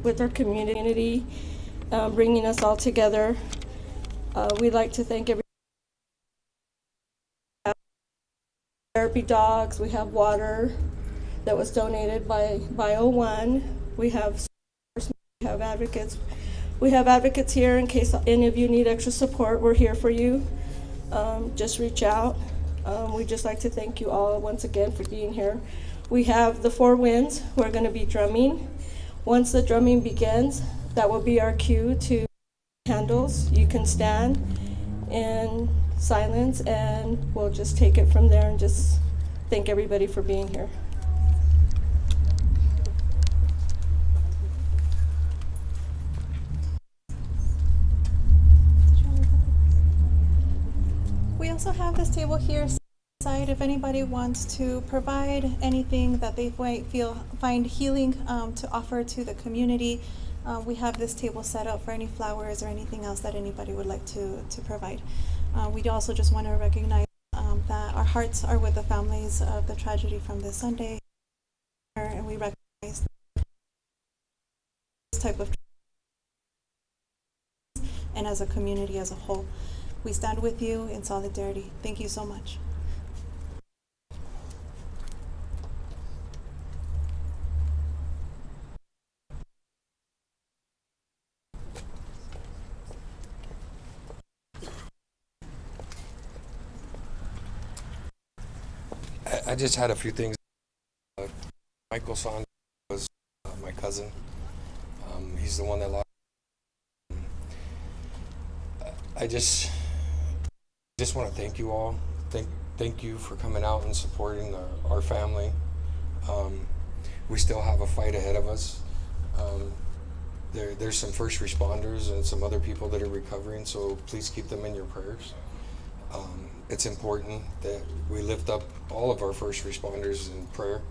with our community, bringing us all together. We'd like to thank every therapy dogs. We have water that was donated by Bio1. We have advocates. We have advocates here in case any of you need extra support. We're here for you. Just reach out. We'd just like to thank you all once again for being here. We have the 4 winds who are going to be drumming. Once the drumming begins, that will be our cue to candles. You can stand in silence and we'll just take it from there and just thank everybody for being here. We also have this table here side if anybody wants to provide anything that they might find healing to offer to the community. We have this table set up for any flowers or anything else that anybody would like to provide. We also just want to recognize that our hearts are with the families of the tragedy from this Sunday, and we recognize this type of and as a community as a whole. We stand with you in solidarity. Thank you so much. I just had a few things. Michael Son was my cousin. He's the one that lost. I just want to thank you all. Thank you for coming out and supporting our family. We still have a fight ahead of us. There's some first responders and some other people that are recovering, so please keep them in your prayers. It's important that we lift up all of our first responders in prayer.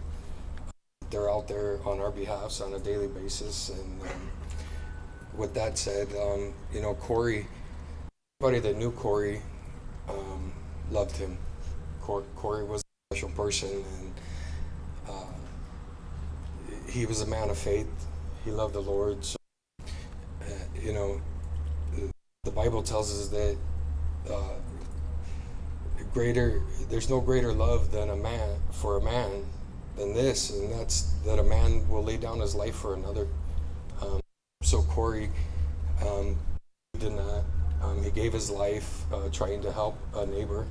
They're out there on our behalfs on a daily basis. And with that said, Corey, everybody that knew Corey loved him. Corey was a special person, and he was a man of faith. He loved the Lord. So, the Bible tells us that there's no greater love than a man than this, and that's that a man will lay down his life for another. So Corey did that. He gave his life trying to help a neighbor.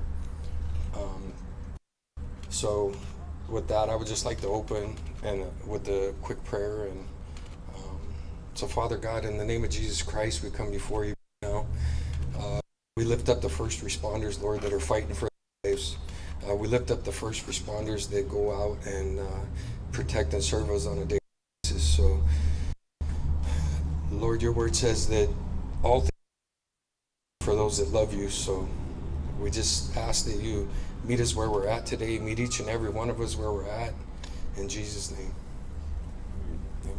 So with that, I would just like to open and with a quick prayer. And so Father God, in the name of Jesus Christ, we come before you now. We lift up the first responders, Lord, that are fighting for their lives. We lift up the first responders that go out and protect and serve us on a daily basis. So, Lord, your word says that all things are for those that love you. So we just ask that you meet us where we're at today, meet each and every one of us where we're at. In Jesus' name. Amen.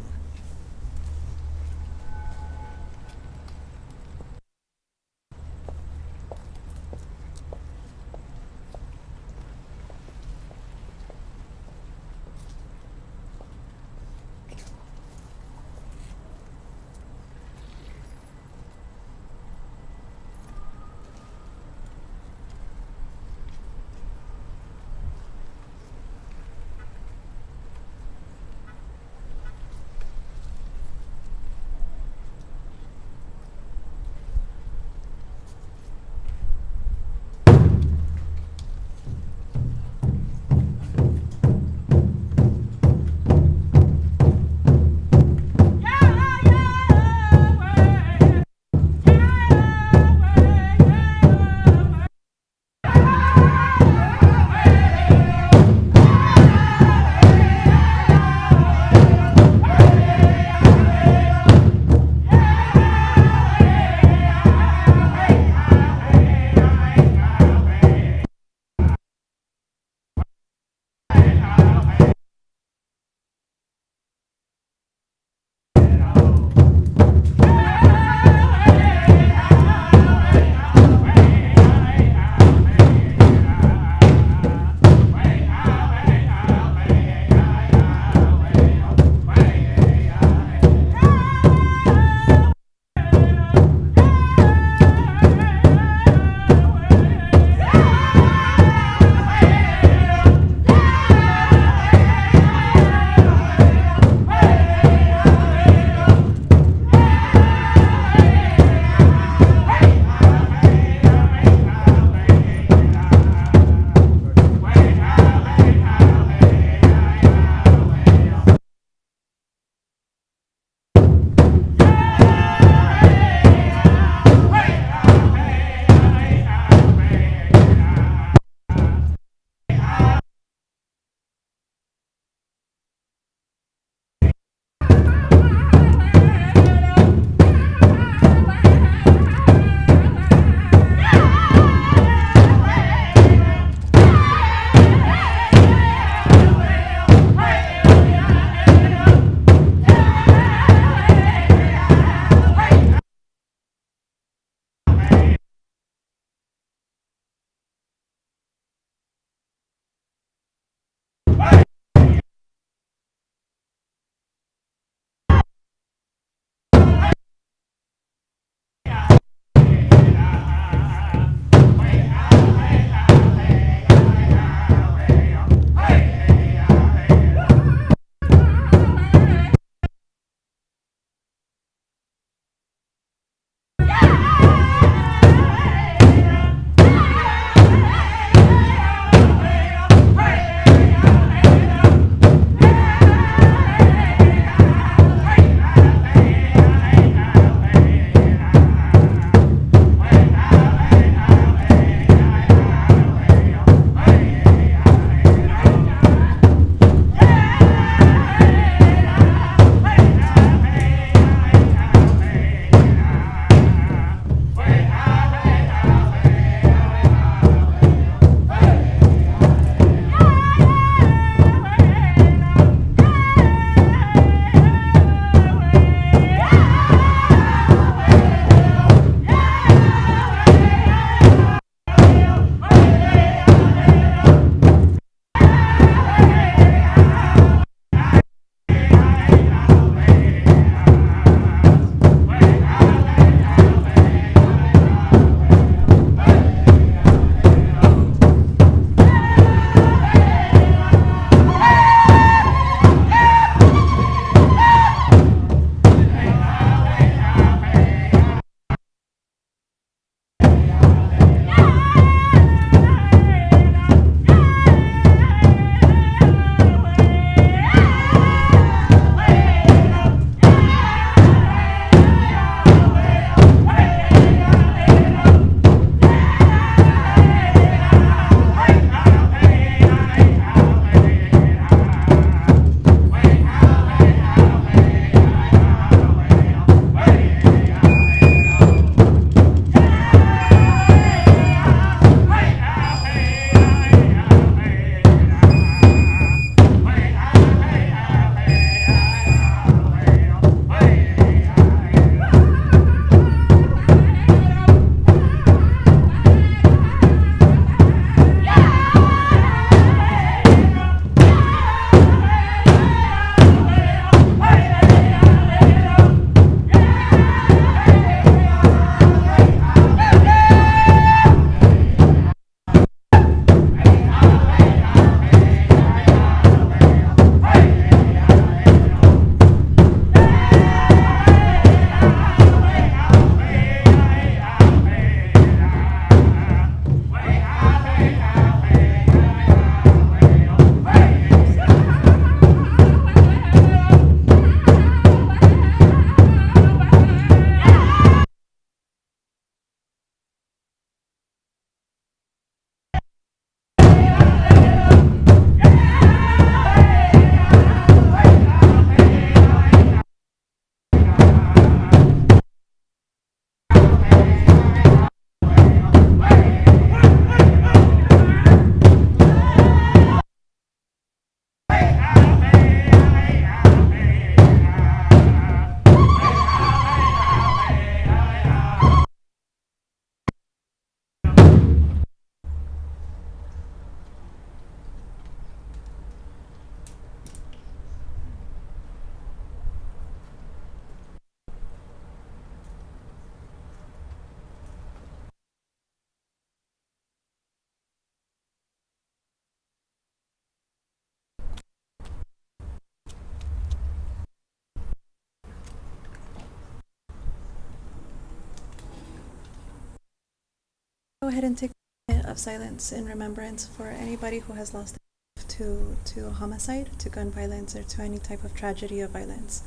Go ahead and take a minute of silence in remembrance for anybody who has lost their life to homicide, to gun violence, or to any type of tragedy of violence.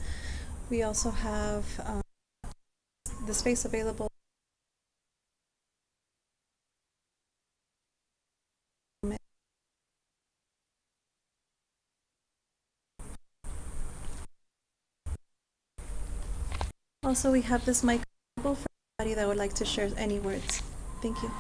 We also have the space available. Also, we have this mic available for anybody that would like to share any words. Thank you.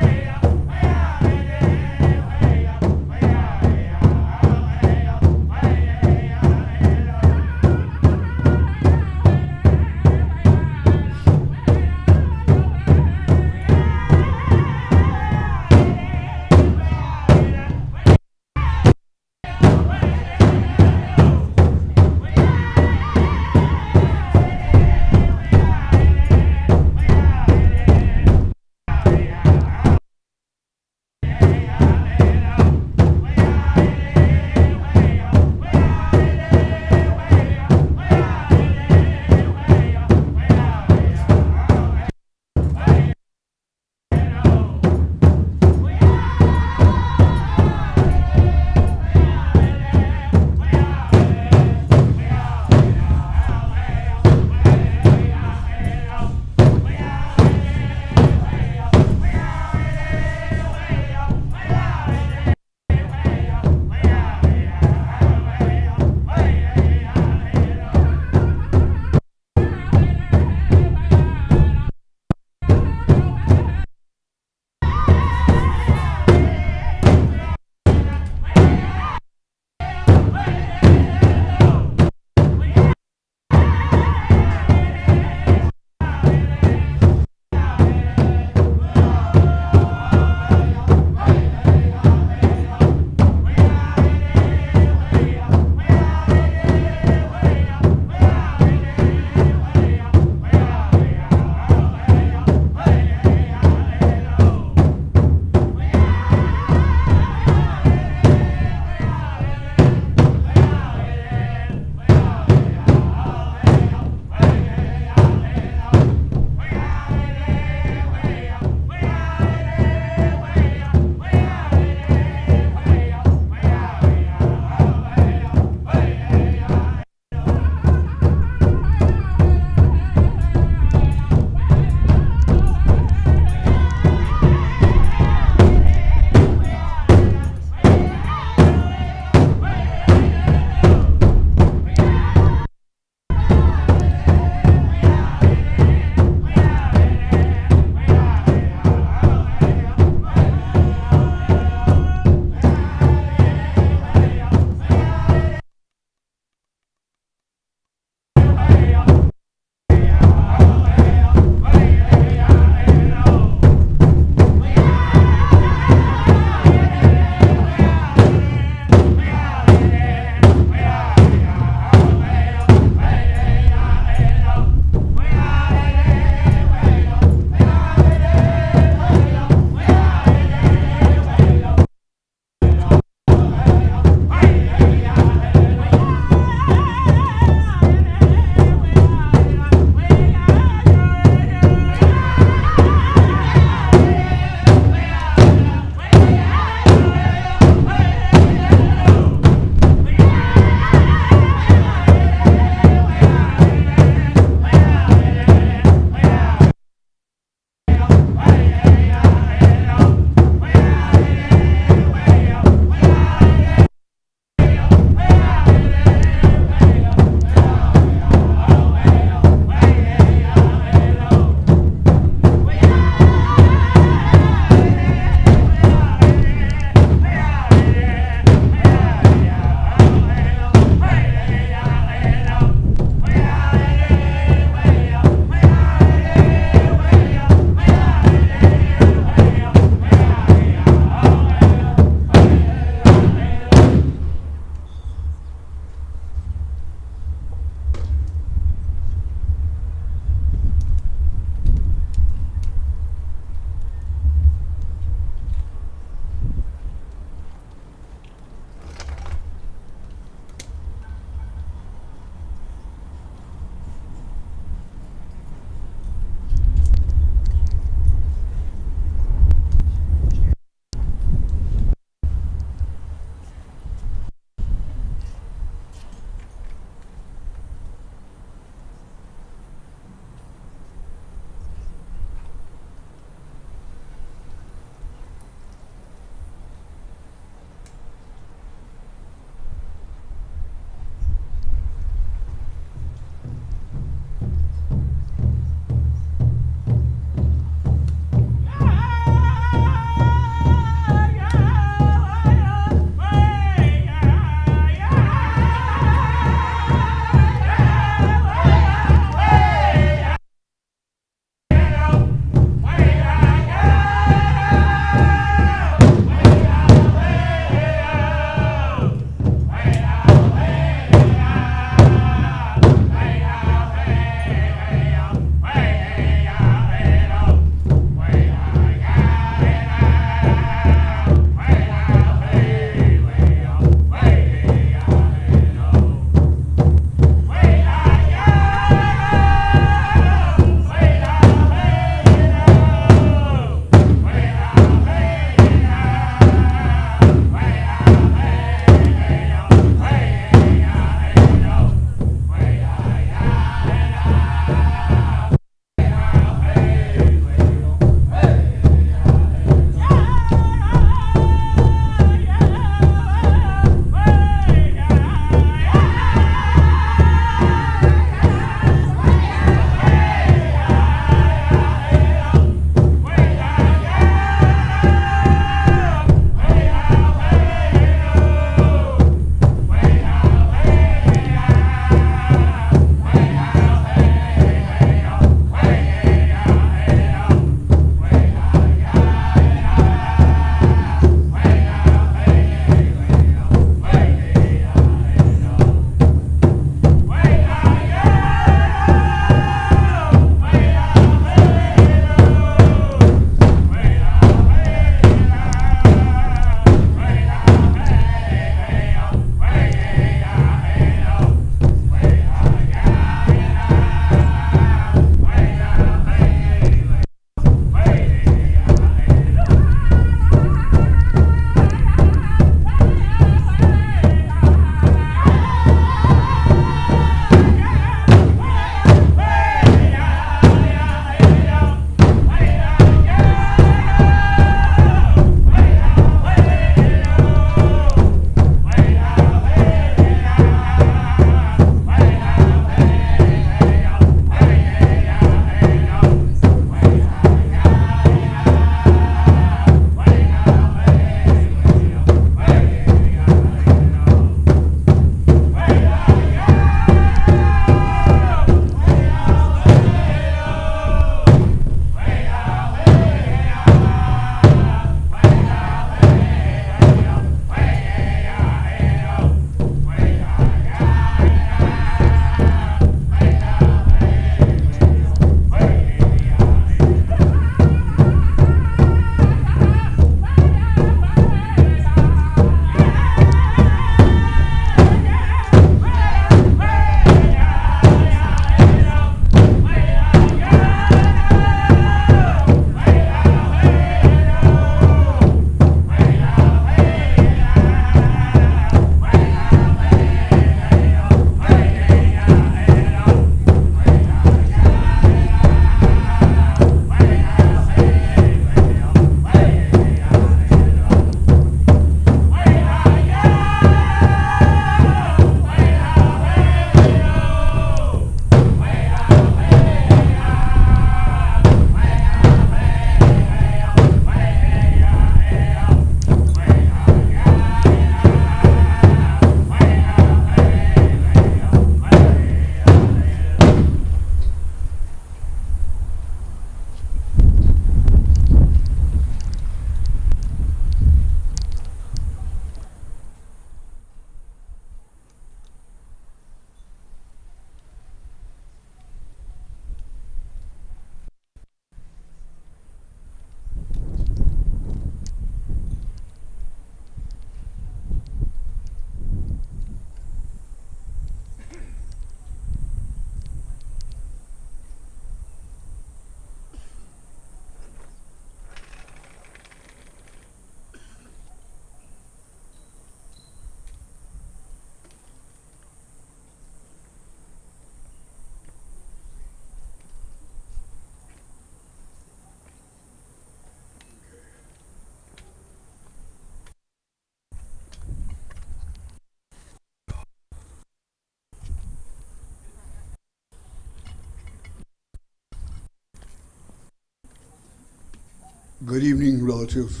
Good evening, relatives.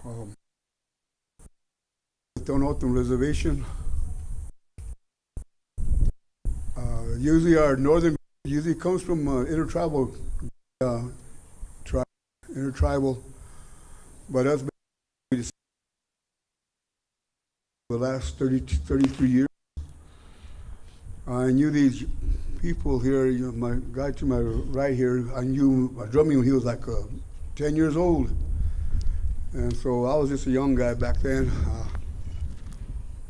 Um, Down out the reservation. Usually our northern usually comes from intertribal, uh, intertribal, but that's been the last 33 years. I knew these people here. My guy to my right here, I knew drumming when he was like 10 years old. And so I was just a young guy back then.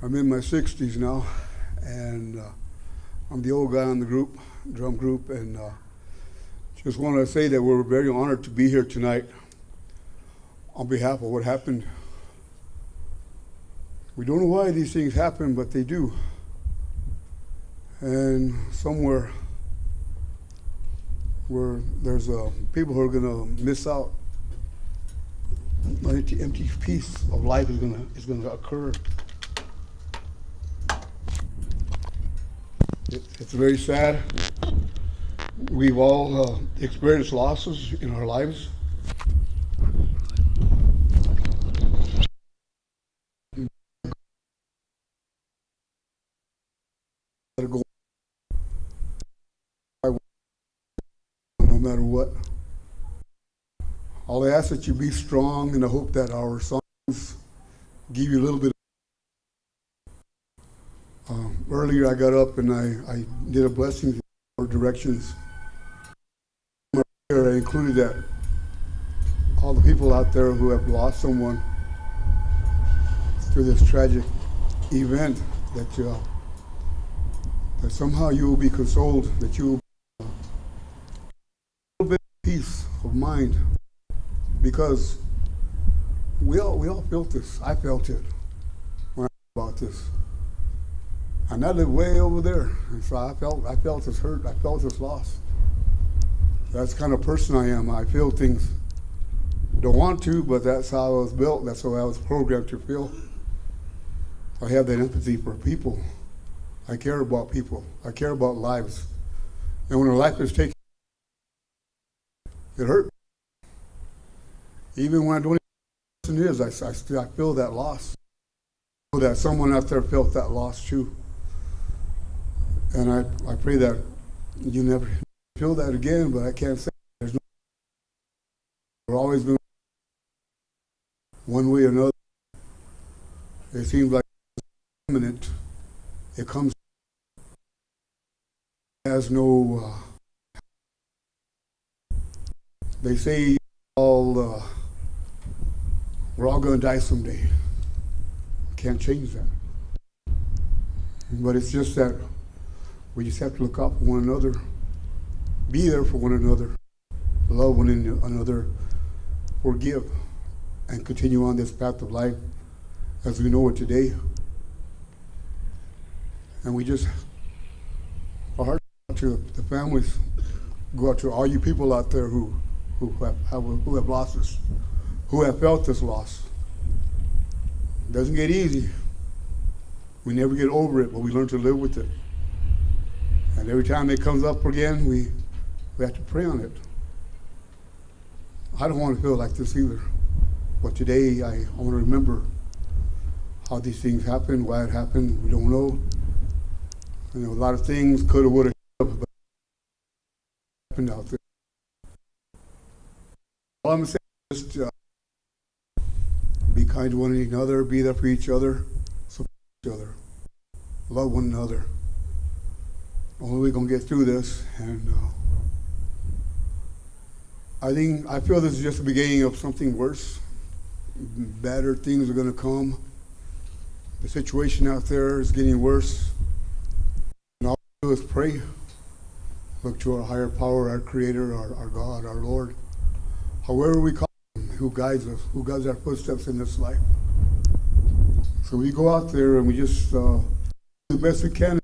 I'm in my 60s now, and I'm the old guy in the group, drum group, and just want to say that we're very honored to be here tonight on behalf of what happened. We don't know why these things happen, but they do. And somewhere where there's people who are going to miss out, an empty piece of life is going to occur. It's very sad. We've all experienced losses in our lives. Go no matter what. I'll ask that you be strong, and I hope that our songs give you a little bit. Earlier I got up and I did a blessing for directions. I included that all the people out there who have lost someone through this tragic event, that somehow you will be consoled, that you will be a little bit of peace of mind, because we all felt this. I felt it when I about this. And I live way over there, and so I felt this hurt, I felt this loss. That's the kind of person I am. I feel things. Don't want to, but that's how I was built. That's how I was programmed to feel. I have that empathy for people. I care about people. I care about lives. And when a life is taken, it hurts. Even when I don't even know what person is, I feel that loss. I know that someone out there felt that loss too. And I pray that you never feel that again, but I can't say there's no. We're always been one way or another. It seems like it's imminent. It comes. It has no. They say we're all going to die someday. Can't change that. But it's just that we just have to look out for one another, be there for one another, love one another, forgive, and continue on this path of life as we know it today. And we just, our hearts go out to the families, go out to all you people out there who have lost us, who have felt this loss. It doesn't get easy. We never get over it, but we learn to live with it. And every time it comes up again, we have to pray on it. I don't want to feel like this either. But today, I want to remember how these things happen, why it happened. We don't know. You know, a lot of things could have, would have, but happened out there. All I'm saying is just be kind to one another, be there for each other, support each other, love one another. Only we're going to get through this, and I feel this is just the beginning of something worse. Better things are going to come. The situation out there is getting worse. And all we do is pray. Look to our higher power, our Creator, our God, our Lord. However we call Him, who guides us, who guides our footsteps in this life. So we go out there and we just do the best we can.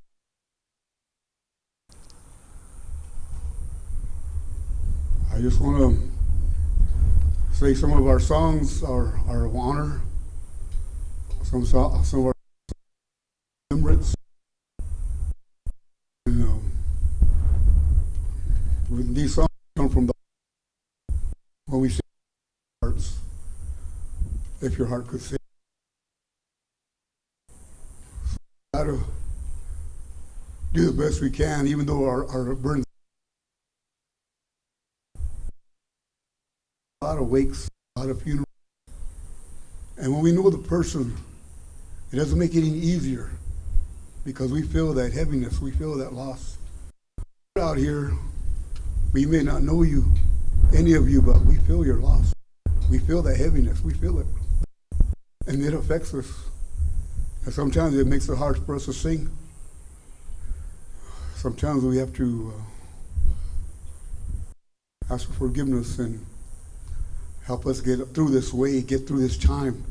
I just want to say some of our songs are of honor, some of our remembrance. And, these songs come from if your heart could say. Got to do the best we can, even though our burdens. A lot of wakes, a lot of funerals. And when we know the person, it doesn't make it any easier because we feel that heaviness, we feel that loss. We're out here, we may not know you, any of you, but we feel your loss. We feel that heaviness, we feel it. And it affects us. And sometimes it makes it hard for us to sing. Sometimes we have to ask for forgiveness and help us get through this way, get through this time.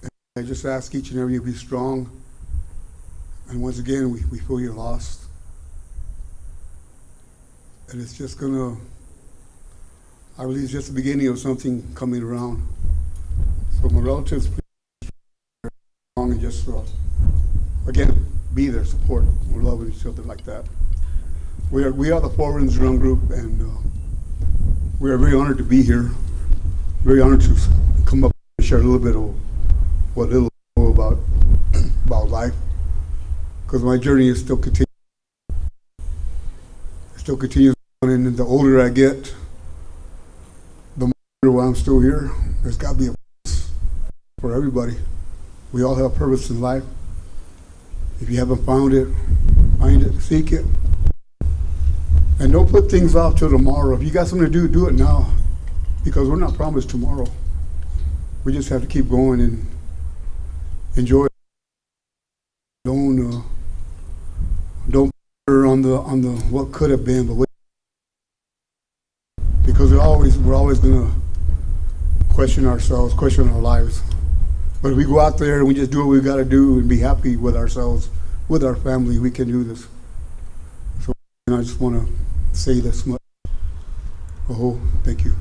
And I just ask each and every of you to be strong. And once again, we feel you're lost. And it's just gonna, I believe it's just the beginning of something coming around. So my relatives, please be strong and just, again, be there, support. We're loving each other like that. We are the Foreigners Drum Group, and we are very honored to be here. Very honored to come up and share a little bit of what little I know about life, because my journey is still continuing. It still continues on, and the older I get, the more why I'm still here. There's got to be a purpose for everybody. We all have purpose in life. If you haven't found it, find it, seek it. And don't put things off till tomorrow. If you got something to do, do it now. Because we're not promised tomorrow. We just have to keep going and enjoy it. Don't put on the what could have been, but wait. Because we're always gonna question ourselves, question our lives. But if we go out there and we just do what we gotta do and be happy with ourselves, with our family, we can do this. So I just wanna say this much. Oh, thank you.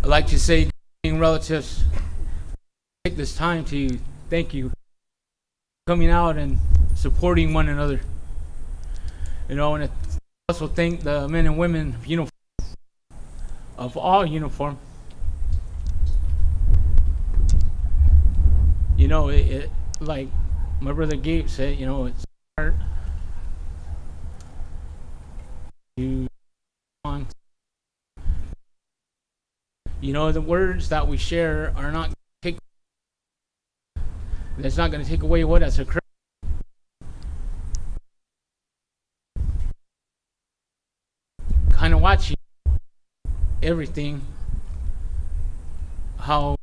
I'd like to say, relatives, take this time to thank you for coming out and supporting one another. You know, and I also thank the men and women of all uniform. You know, it like my brother Gabe said, you know, it's hard to on. You know, the words that we share are not that's not going to take away what has occurred. Kind of watching everything, how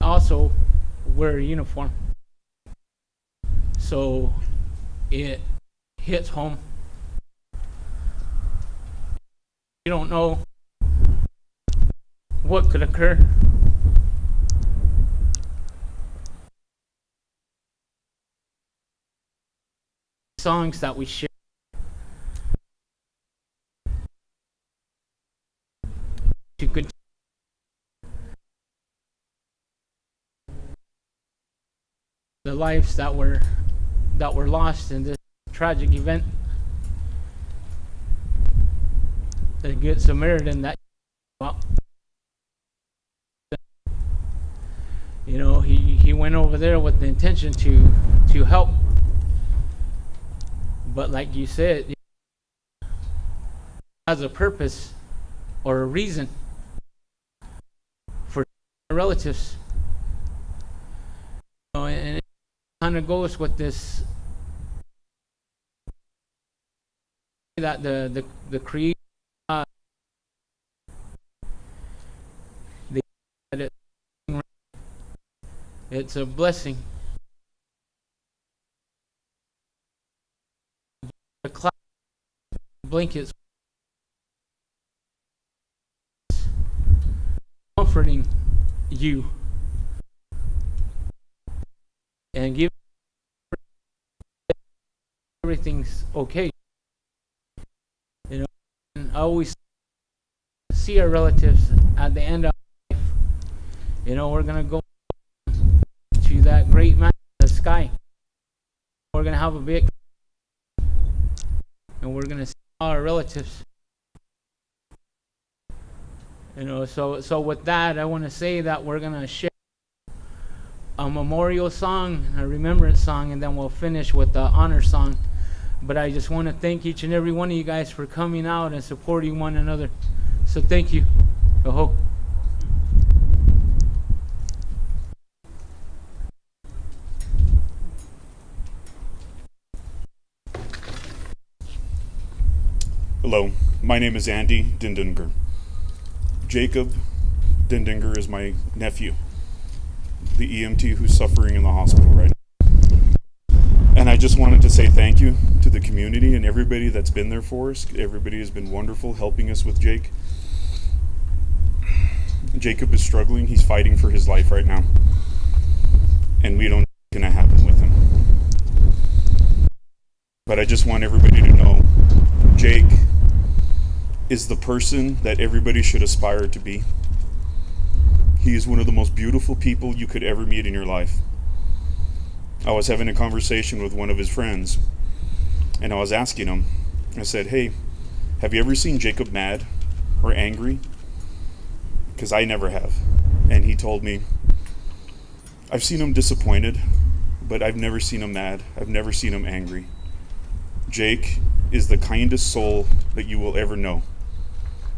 also wear a uniform, so it hits home. You don't know what could occur. Songs that we share to continue the lives that were lost in this tragic event. The Good Samaritan that, well, you know, he went over there with the intention to help, but like you said, it has a purpose or a reason for relatives. You know, and it kind of goes with this that the creator. It's a blessing. The cloud blankets comforting you and give everything's okay. You know, and I always see our relatives at the end of life we're gonna go to that great man in the sky. We're gonna have a big, and we're gonna see all our relatives. So with that, I want to say that we're gonna share a memorial song, a remembrance song, and then we'll finish with the honor song. But I just want to thank each and every one of you guys for coming out and supporting one another. So thank you. Aho. Hello, my name is Andy Dindinger. Jacob Dindinger is my nephew, the EMT who's suffering in the hospital right now. And I just wanted to say thank you to the community and everybody that's been there for us. Everybody has been wonderful helping us with Jake. Jacob is struggling. He's fighting for his life right now. And we don't know what's going to happen with him. But I just want everybody to know Jake is the person that everybody should aspire to be. He is one of the most beautiful people you could ever meet in your life. I was having a conversation with one of his friends, and I was asking him, I said, hey, have you ever seen Jacob mad or angry? Because I never have. And he told me, I've seen him disappointed, but I've never seen him mad. I've never seen him angry. Jake is the kindest soul that you will ever know.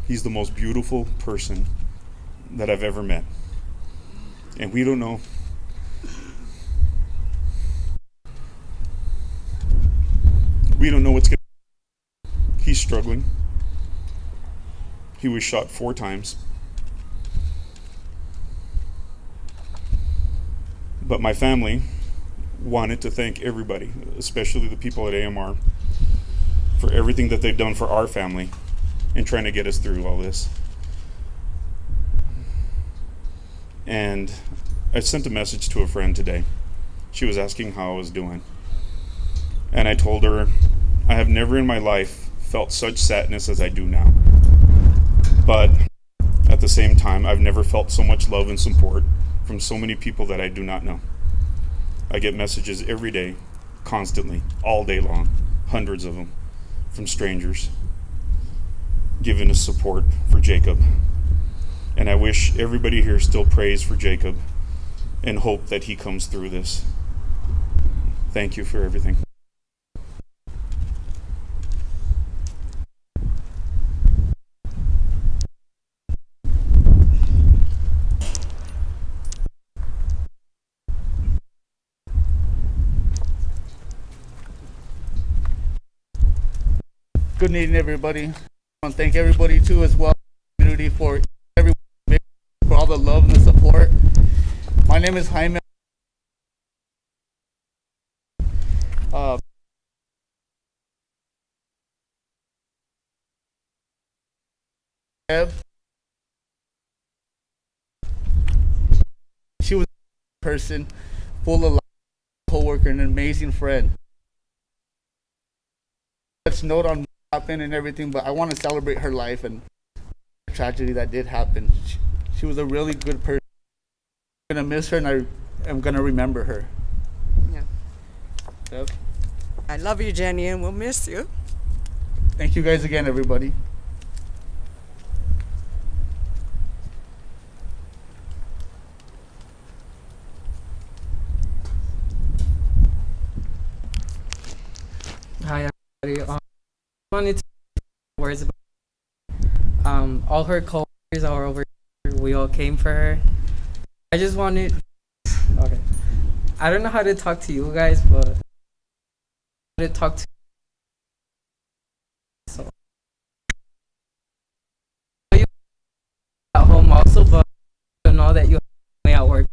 He's the most beautiful person that I've ever met. And we don't know. We don't know what's going to happen. He's struggling. He was shot 4 times. But my family wanted to thank everybody, especially the people at AMR, for everything that they've done for our family in trying to get us through all this. And I sent a message to a friend today. She was asking how I was doing. And I told her, I have never in my life felt such sadness as I do now. But at the same time, I've never felt so much love and support from so many people that I do not know. I get messages every day, constantly, all day long, hundreds of them, from strangers, giving us support for Jacob. And I wish everybody here still prays for Jacob and hope that he comes through this. Thank you for everything. Good evening, everybody. I want to thank everybody too as well, community, for everyone, for all the love and the support. My name is Jaime. She was a person full of life, co-worker, and an amazing friend. Let's note on what happened and everything, but I want to celebrate her life and the tragedy that did happen. She was a really good person. I'm gonna miss her, and I am gonna remember her. Yeah. Yep. I love you, Jenny, and we'll miss you. Thank you guys again, everybody. Hi, everybody. I wanted to say words about all her coworkers are over here. We all came for her. I just wanted. Okay. I don't know how to talk to you guys, but I wanted to talk to. So you at home also, but I don't know that you have me at work.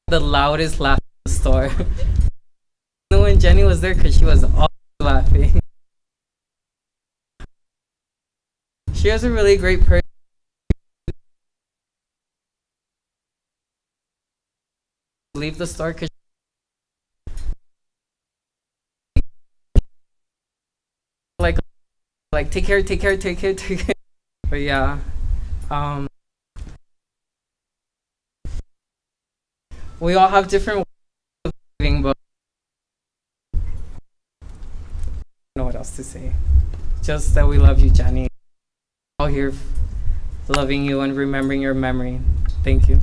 The loudest laugh in the store. When Jenny was there, because she was always laughing. She was a really great person. Leave the store because like take care, take care, take care, take care. But yeah, we all have different ways of living, but I don't know what else to say. Just that we love you, Jenny. All here loving you and remembering your memory. Thank you.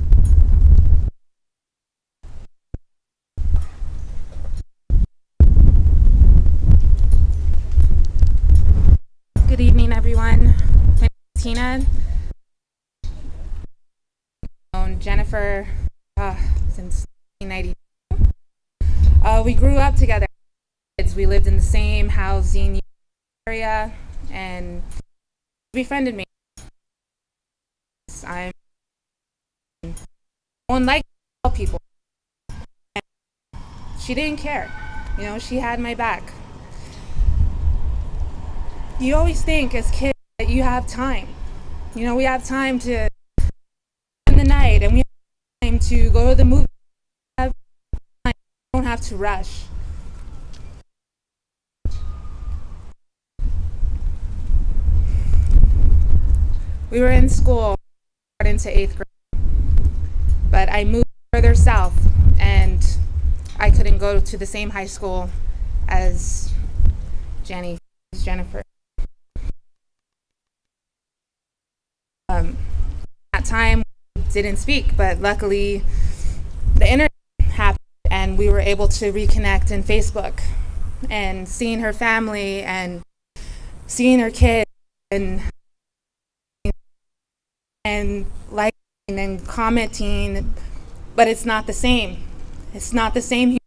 Good evening, everyone. My name is Tina. I've known Jennifer since 1992. We grew up together. We lived in the same housing area, and she befriended me. I'm one like all people. And she didn't care. You know, she had my back. You always think as kids that you have time. You know, we have time to spend the night, and we have time to go to the movie. We don't have to rush. We were in school, got into 8th grade, but I moved further south, and I couldn't go to the same high school as Jennifer. That time we didn't speak, but luckily the internet happened and we were able to reconnect in Facebook, and seeing her family and seeing her kids and liking and commenting, but it's not the same. It's not the same.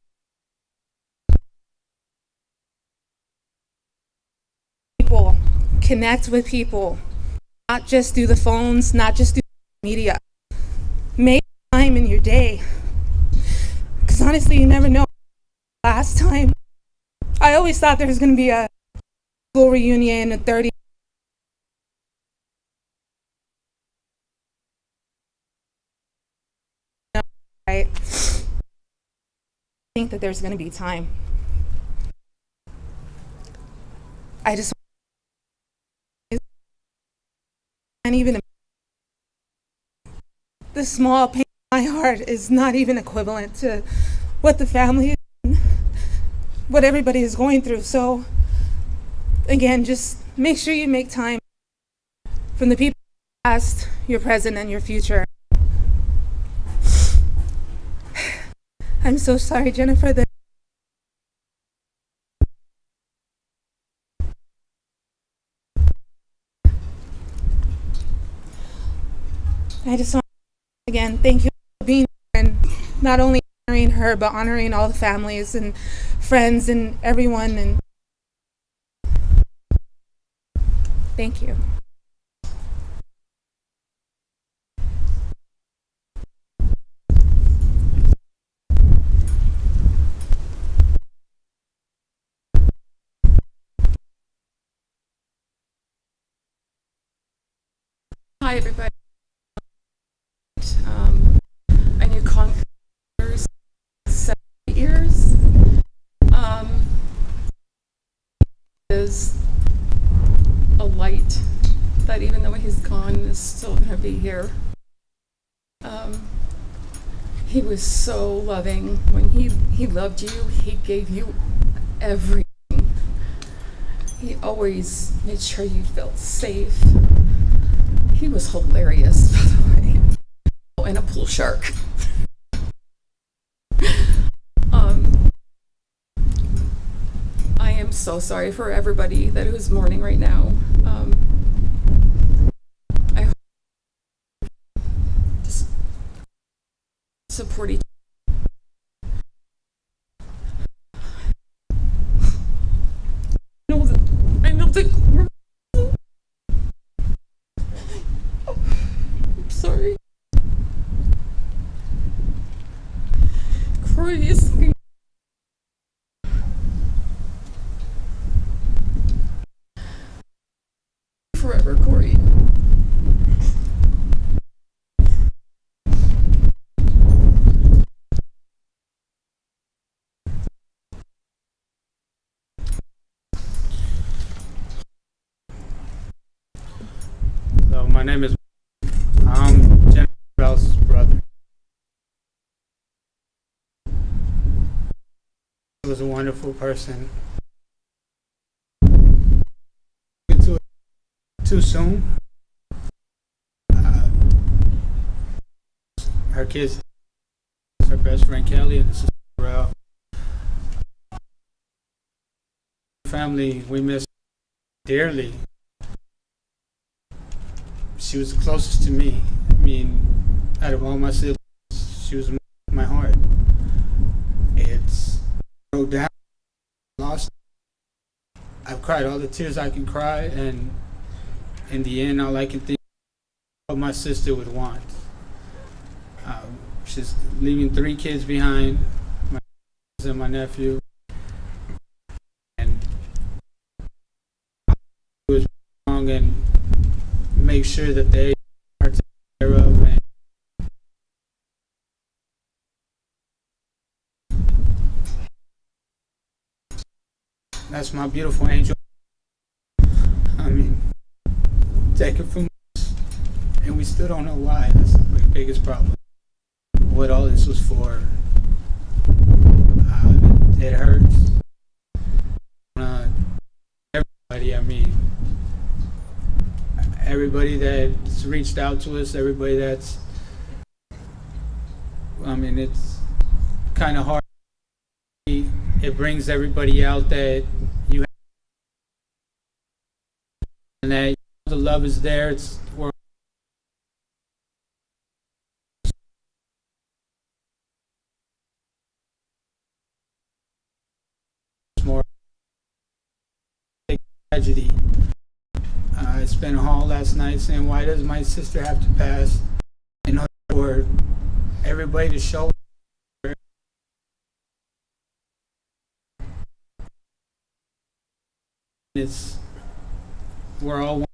People connect with people. Not just through the phones, not just through media. Make time in your day. Because honestly, you never know. Last time, I always thought there was going to be a school reunion at 30. Right? I think that there's going to be time. I just and even the small pain in my heart is not even equivalent to what the family and what everybody is going through. So again, just make sure you make time from the people past, your present, and your future. I'm so sorry, Jennifer, that I just want to, again, thank you for being here and not only honoring her, but honoring all the families and friends and everyone. And thank you. Hi, everybody. I knew Conquer for 7 years. Is a light that even though he's gone is still going to be here. He was so loving. When he loved you, he gave you everything. He always made sure you felt safe. He was hilarious, by the way. Oh, and a pool shark. I am so sorry for everybody that is mourning right now. I hope just support each other. I know that I'm sorry. Corey is forever, Corey. My name is. I'm Jennifer Bell's brother. He was a wonderful person. Into it too soon. Her kids, her best friend Kelly and the sister Ralph. Family, we miss dearly. She was the closest to me. I mean, out of all my siblings, she was my heart. It's broke down, lost. I've cried all the tears I can cry, and in the end, all I can think of what my sister would want. She's leaving 3 kids behind, my niece and my nephew, and he was strong and make sure that they are taken care of. And that's my beautiful angel. I mean, take it from us, and we still don't know why. That's the biggest problem. What all this was for. It hurts. Everybody, I mean, everybody that's reached out to us, everybody that's, I mean, it's kind of hard. It brings everybody out that you have, and that the love is there. It's we're more tragedy. I spent a hall last night saying, why does my sister have to pass in order for everybody to show her? We're all one.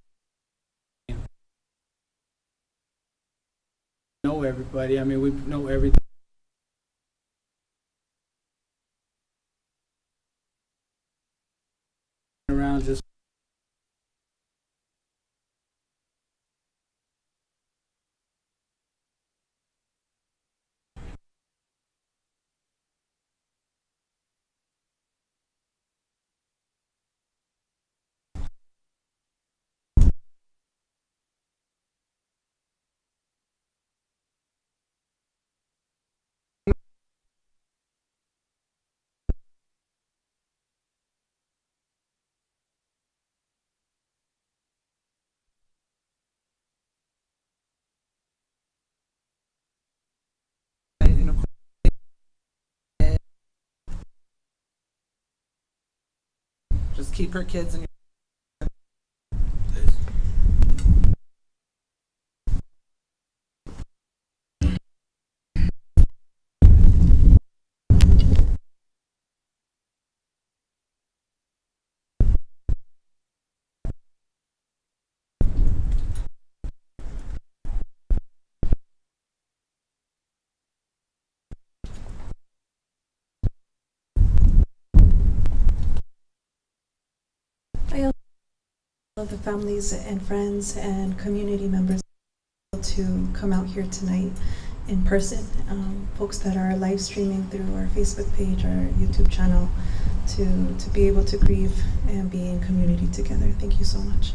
Know everybody. I mean, we know everything. Around just Just keep her kids in your. I love the families and friends and community members to come out here tonight in person. Folks that are live streaming through our Facebook page, our YouTube channel, to be able to grieve and be in community together. Thank you so much.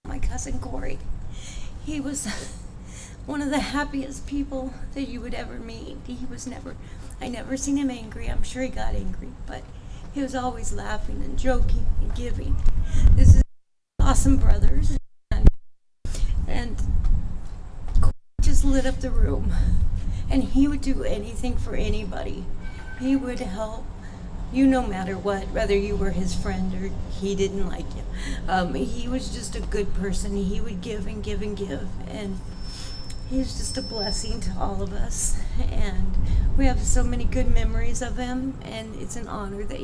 My cousin Corey. He was one of the happiest people that you would ever meet. I never seen him angry. I'm sure he got angry, but he was always laughing and joking and giving. This is awesome brothers, and Corey just lit up the room, and he would do anything for anybody. He would help you no matter what, whether you were his friend or he didn't like you. He was just a good person. He would give and give and give, and He's just a blessing to all of us, and we have so many good memories of him, and it's an honor that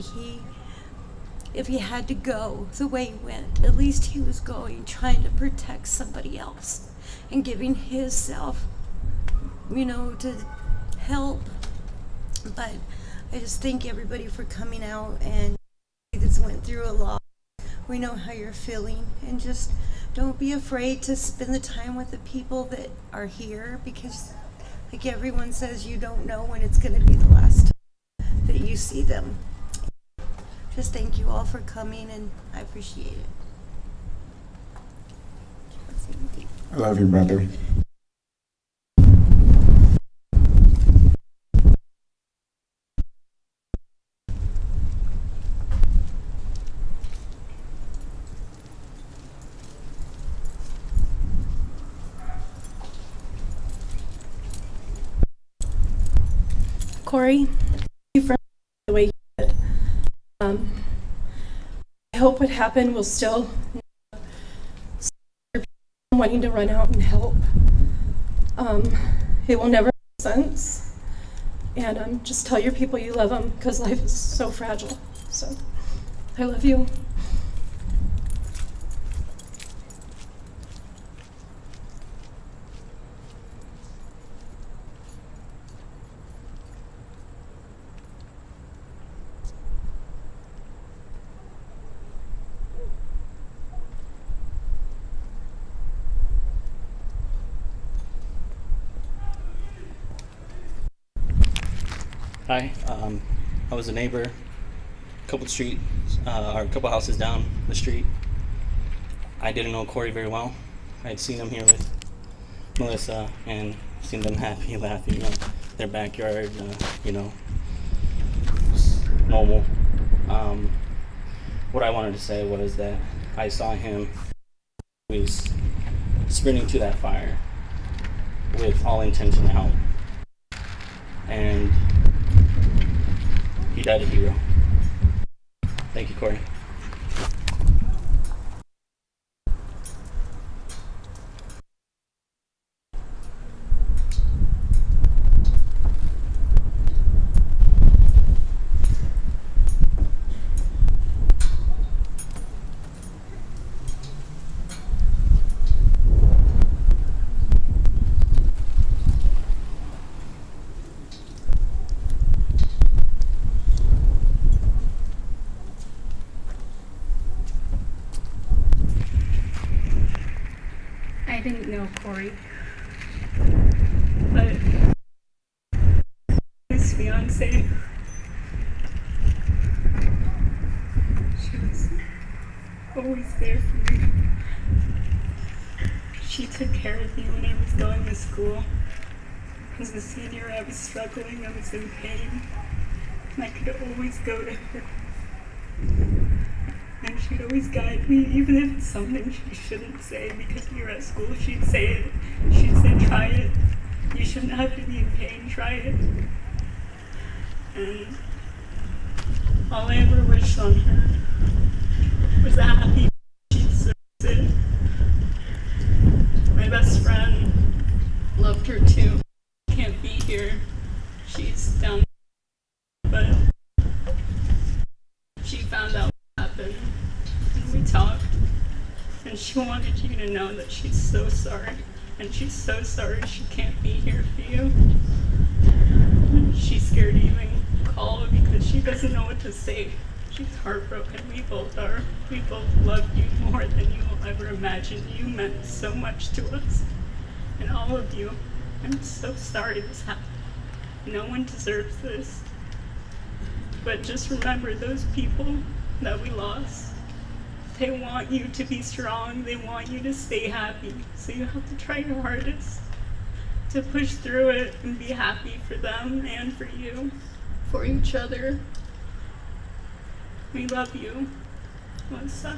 if he had to go the way he went, at least he was going, trying to protect somebody else and giving his self, to help. But I just thank everybody for coming out, and this went through a lot. We know how you're feeling, and just don't be afraid to spend the time with the people that are here, because like everyone says, you don't know when it's going to be the last time that you see them. Just thank you all for coming, and I appreciate it. I love you, brother. Corey, thank you for the way you did. I hope what happened will still people wanting to run out and help. It will never make sense. And just tell your people you love them, because life is so fragile. So I love you. Hi, I was a neighbor, a couple houses down the street. I didn't know Corey very well. I had seen him here with Melissa and seen them happy, laughing, their backyard, normal. What I wanted to say was that I saw him was sprinting to that fire with all intention to help. And he died a hero. Thank you, Corey. I didn't know Corey, but his fiance, she was always there for me. She took care of me when I was going to school. As a senior, I was struggling, I was in pain, and I could always go to her. And she'd always guide me, even if it's something she shouldn't say, because we were at school, she'd say it. She'd say, try it. You shouldn't have to be in pain, try it. And all I ever wished on her was a happy she deserves it. My best friend loved her too. Can't be here. She's down, but she found out what happened. We talked, and she wanted you to know that she's so sorry, and she's so sorry she can't be here for you. She's scared to even call because she doesn't know what to say. She's heartbroken. We both are. We both love you more than you will ever imagine. You meant so much to us, and all of you. I'm so sorry this happened. No one deserves this. But just remember those people that we lost. They want you to be strong. They want you to stay happy. So you have to try your hardest to push through it and be happy for them and for you, for each other. We love you, Melissa.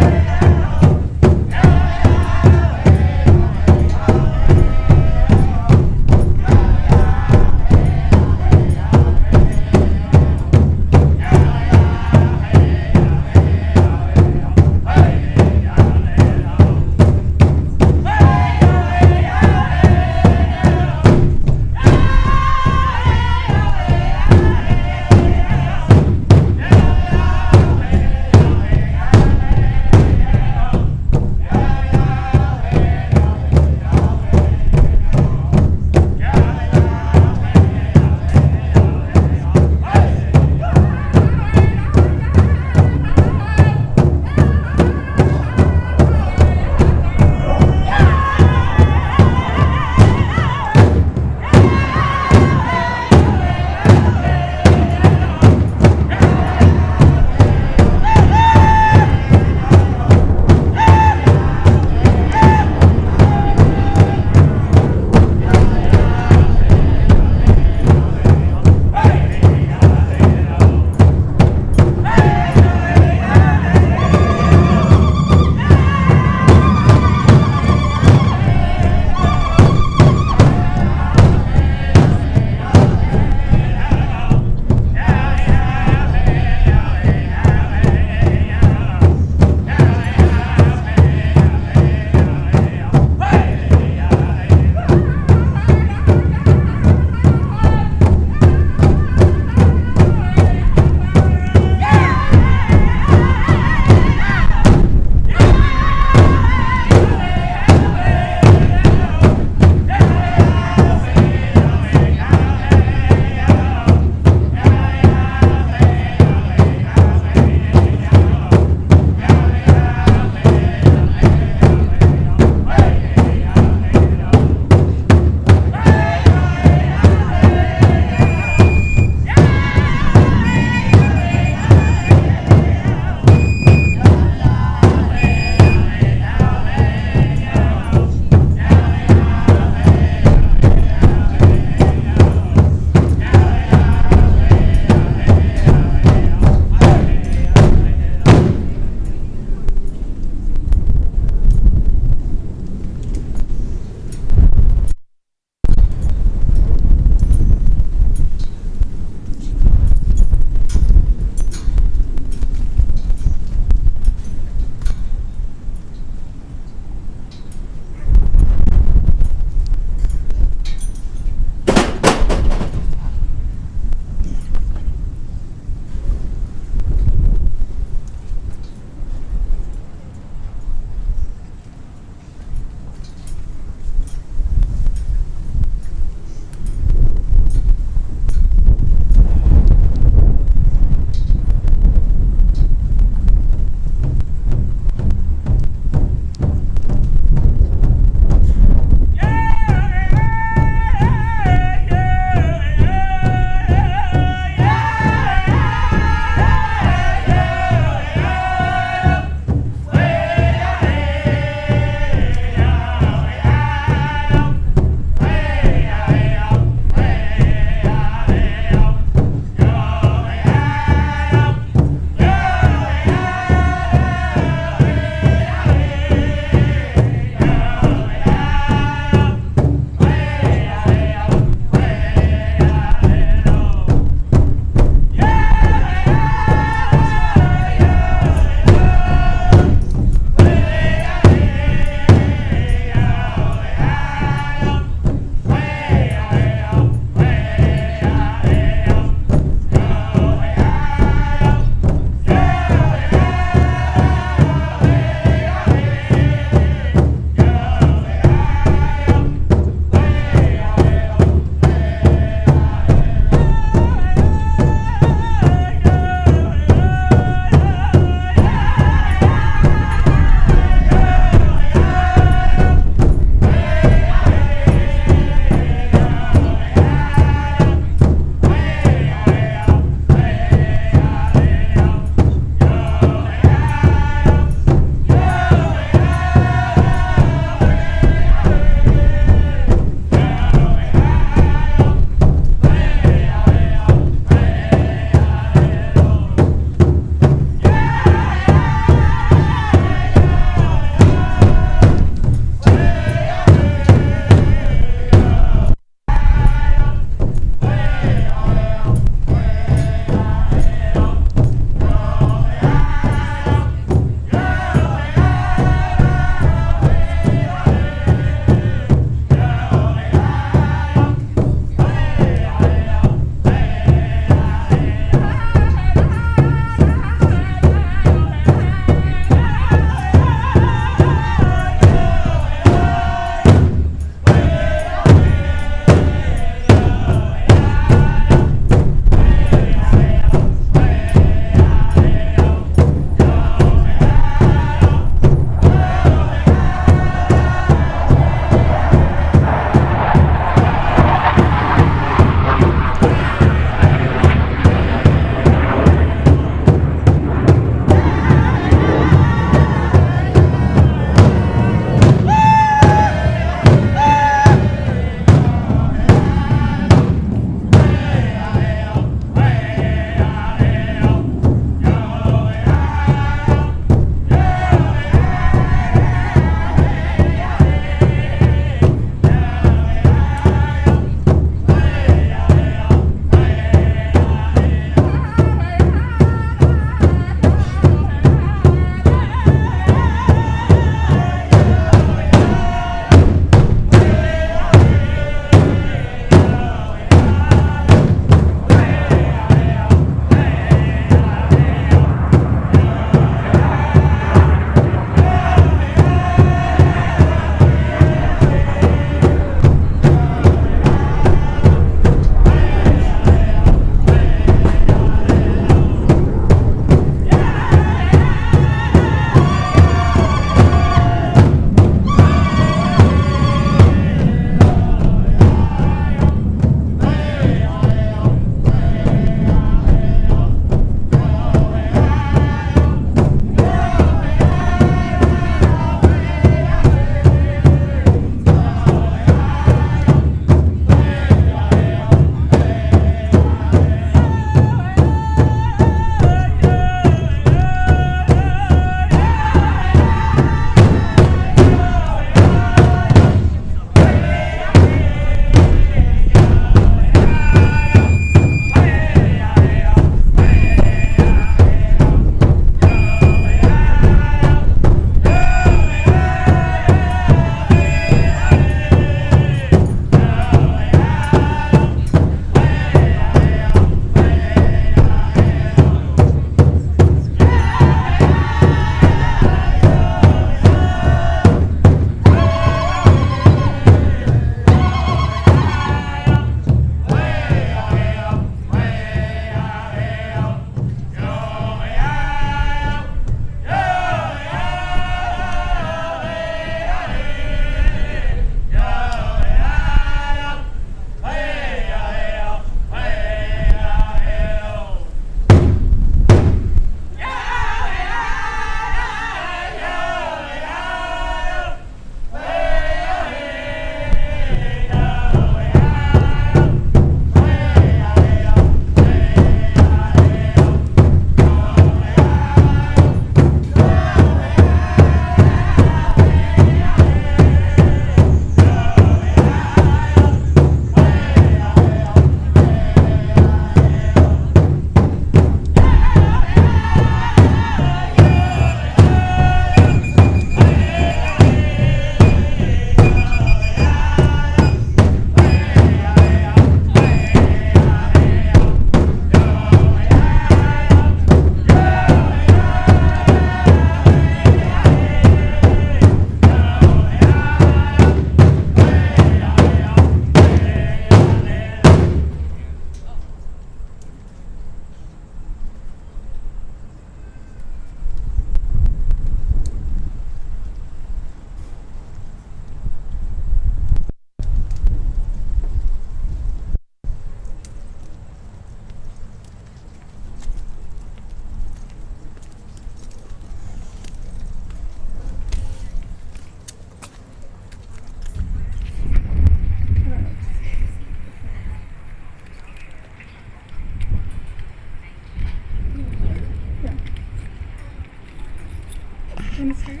You want to start?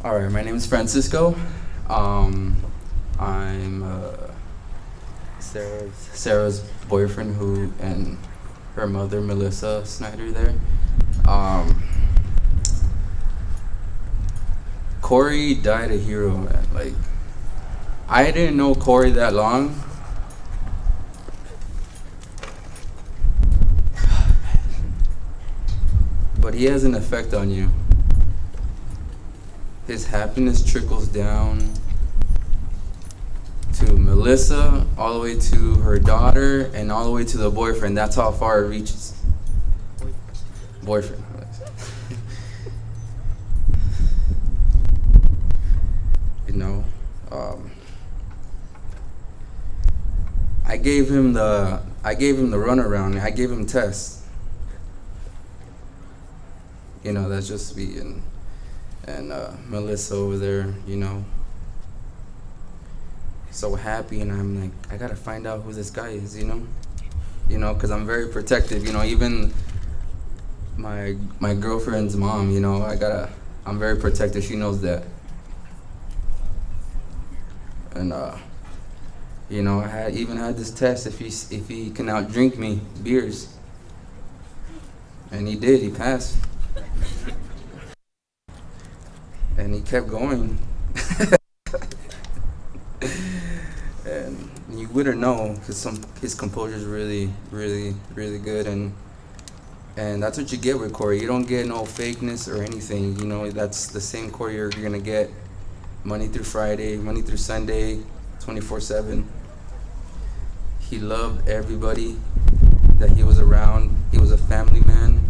All right, my name is Francisco. I'm Sarah's boyfriend, and her mother, Melissa Snyder. There. Corey died a hero, man. Like, I didn't know Corey that long. But he has an effect on you. His happiness trickles down to Melissa, all the way to her daughter, and all the way to the boyfriend. That's how far it reaches. Boyfriend. You know, I gave him the runaround. I gave him tests. You know, that's just me and Melissa over there, you know, so happy, and I'm like, I gotta find out who this guy is, you know, because I'm very protective, you know, even my girlfriend's mom, you know, I'm very protective. She knows that, and you know, I even had this test if he can outdrink me beers, and he did. He passed. And he kept going. And you wouldn't know, because his composure is really, really, really good. And that's what you get with Corey. You don't get no fakeness or anything. You know, that's the same Corey you're going to get Monday through Friday, Monday through Sunday, 24/7. He loved everybody that he was around. He was a family man.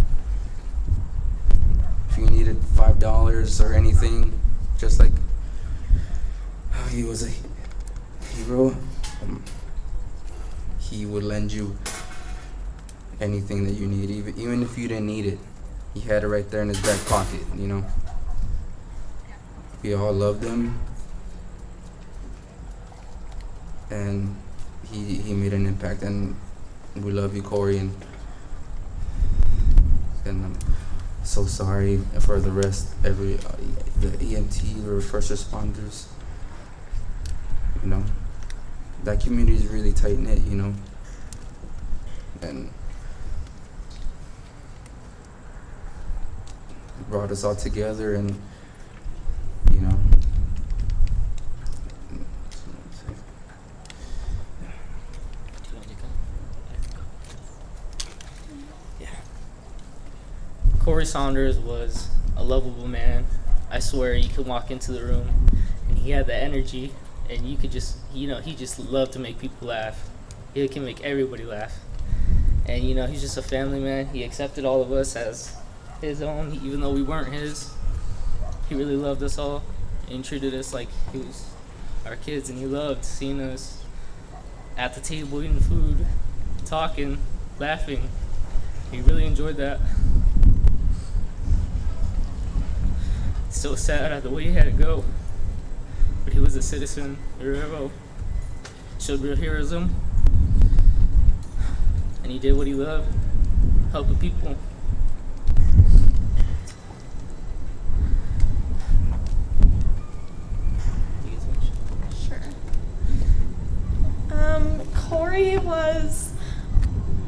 If you needed $5 or anything, just like he was a hero, he would lend you anything that you need, even if you didn't need it. He had it right there in his back pocket, you know. We all loved him, and he made an impact, and we love you, Corey, and I'm so sorry for the rest, the EMT or first responders. You know, that community is really tight knit, you know, and it brought us all together, and you know. Corey Saunders was a lovable man. I swear you could walk into the room and he had the energy, and you could just, you know, he just loved to make people laugh. He can make everybody laugh. And, you know, he's just a family man. He accepted all of us as his own, even though we weren't his. He really loved us all and treated us like he was our kids, and he loved seeing us at the table eating food, talking, laughing. He really enjoyed that. So sad at the way he had to go, but he was a citizen, a hero, showed real heroism, and he did what he loved, helping people. Sure. Corey was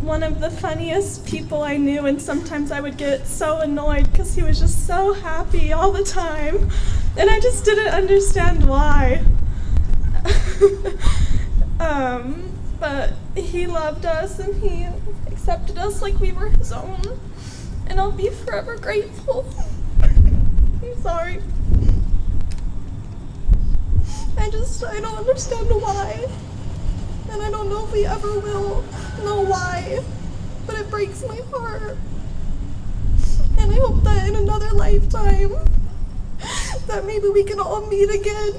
one of the funniest people I knew, and sometimes I would get so annoyed because he was just so happy all the time, and I just didn't understand why. But he loved us, and he accepted us like we were his own, and I'll be forever grateful. I'm sorry. I don't understand why, and I don't know if we ever will know why, but it breaks my heart. And I hope that in another lifetime that maybe we can all meet again.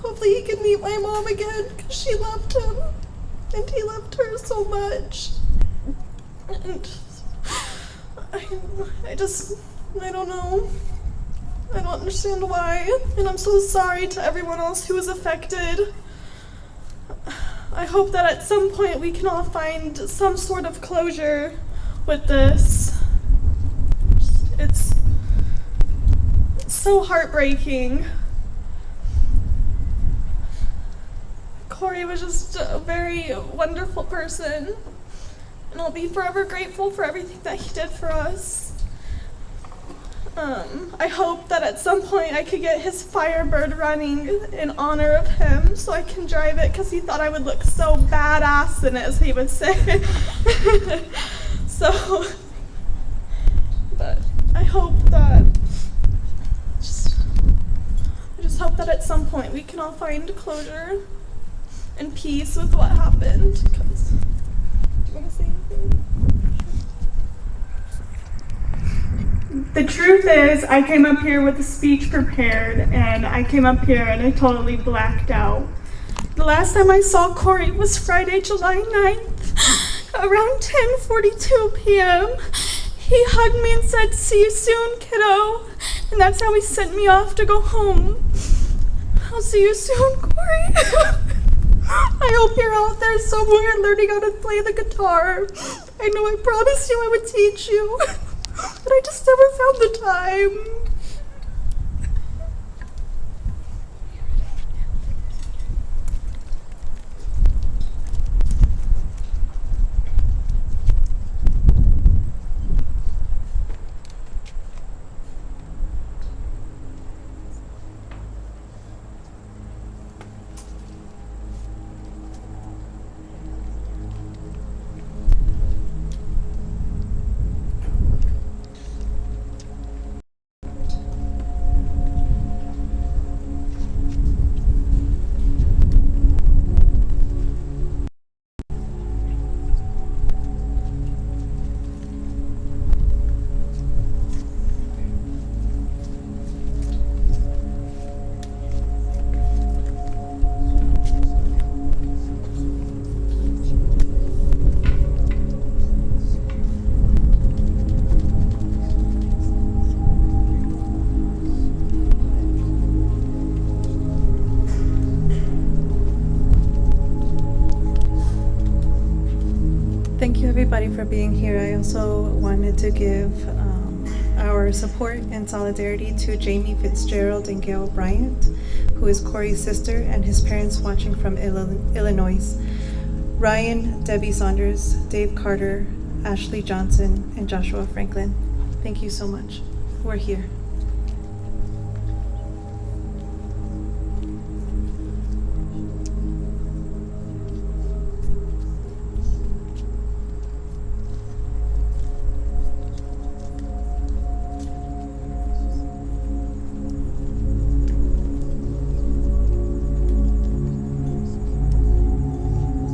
Hopefully he can meet my mom again, because she loved him and he loved her so much. And I don't know. I don't understand why, and I'm so sorry to everyone else who was affected. I hope that at some point we can all find some sort of closure with this. It's so heartbreaking. Corey was just a very wonderful person, and I'll be forever grateful for everything that he did for us. I hope that at some point I could get his Firebird running in honor of him so I can drive it, because he thought I would look so badass in it, as he would say. So, but I hope that, I just hope that at some point we can all find closure and peace with what happened. Do you want to say anything? The truth is, I came up here with a speech prepared, and I came up here and I totally blacked out. The last time I saw Corey was Friday, July 9th, around 10:42 p.m. He hugged me and said, "See you soon, kiddo," and that's how he sent me off to go home. I'll see you soon, Corey. I hope you're out there somewhere learning how to play the guitar. I know I promised you I would teach you, but I just never found the time. Thank you everybody for being here. I also wanted to give our support and solidarity to Jamie Fitzgerald and Gail Bryant, who is Corey's sister, and his parents watching from Illinois. Ryan, Debbie Saunders, Dave Carter, Ashley Johnson, and Joshua Franklin. Thank you so much. We're here.